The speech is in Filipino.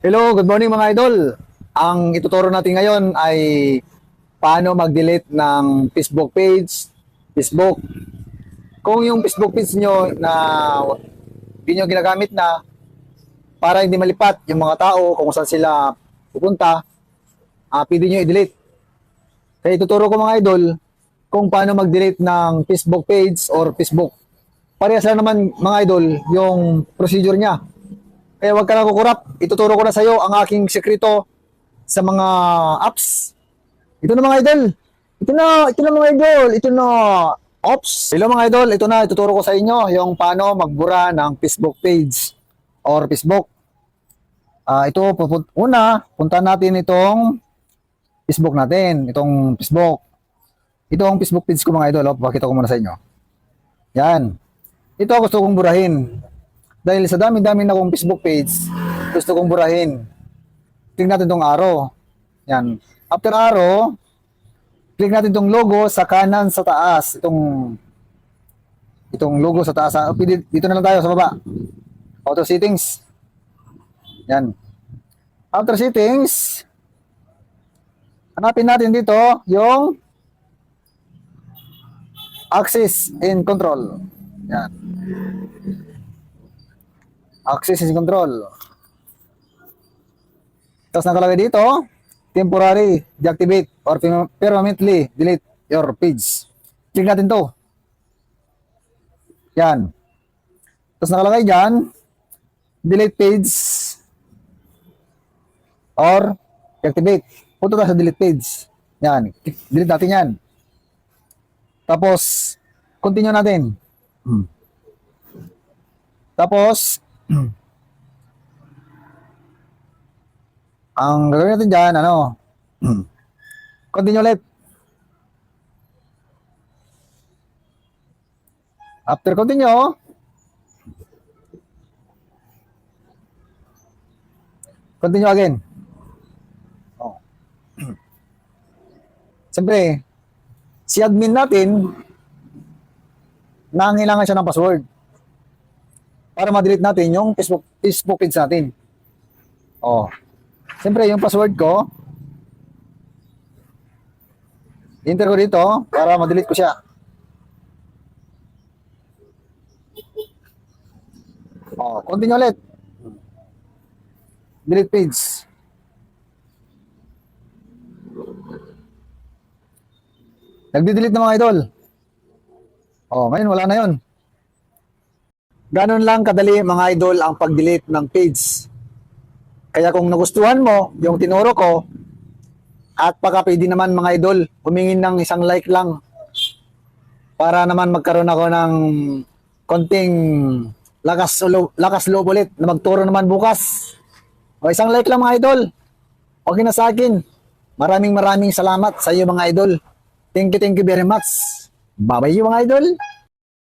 Hello, good morning mga idol. Ang ituturo natin ngayon ay paano mag-delete ng Facebook page, Facebook. Kung yung Facebook page nyo na hindi nyo ginagamit na para hindi malipat yung mga tao kung saan sila pupunta, pwede nyo i-delete. Kaya ituturo ko mga idol kung paano mag-delete ng Facebook page or Facebook. Parehas lang naman mga idol yung procedure niya. Kaya huwag ka na kukurap. Ituturo ko na sa iyo ang aking sekreto sa mga apps. Ito na mga idol. Ito na mga idol. Ito na. Ops. Hello mga idol. Ito na. Ituturo ko sa inyo yung paano magbura ng Facebook page or Facebook. Punta natin itong Facebook natin. Itong Facebook. Ito ang Facebook page ko mga idol. Pakita ko muna sa inyo. Yan. Ito gusto kong burahin. Dahil sa dami-dami na kong Facebook page, gusto kong burahin. Tingnan natin itong arrow. Yan. After arrow, click natin itong logo sa kanan sa taas. Itong logo sa taas. Dito na lang tayo sa baba. Auto settings. Yan. After settings, hanapin natin dito yung access and control. Yan. Access and control. Tapos nakalagay dito, temporary deactivate or permanently delete your page. Click natin to. Yan. Tapos nakalagay dyan, delete page or deactivate. Punta tayo sa delete page. Yan. Delete natin yan. Tapos, continue natin. Tapos, ang gagawin natin dyan, continue ulit. After continue, continue again. Oh. Siyempre, si admin natin, nangangailangan siya ng password para ma-delete natin yung Facebook page natin. Oh. Siyempre, yung password ko, enter ko dito para ma-delete ko siya. Oh, continue ulit. Delete page. Nagde-delete na mga idol. Oh, ngayon wala na 'yon. Ganun lang kadali mga idol ang pag-delete ng page. Kaya kung nagustuhan mo yung tinuro ko, at baka pwede naman mga idol, humingin ng isang like lang para naman magkaroon ako ng konting lakas loob ulit na magturo naman bukas. O isang like lang mga idol. Okay na sa akin. Maraming salamat sa iyo mga idol. Thank you very much. Bye-bye mga idol.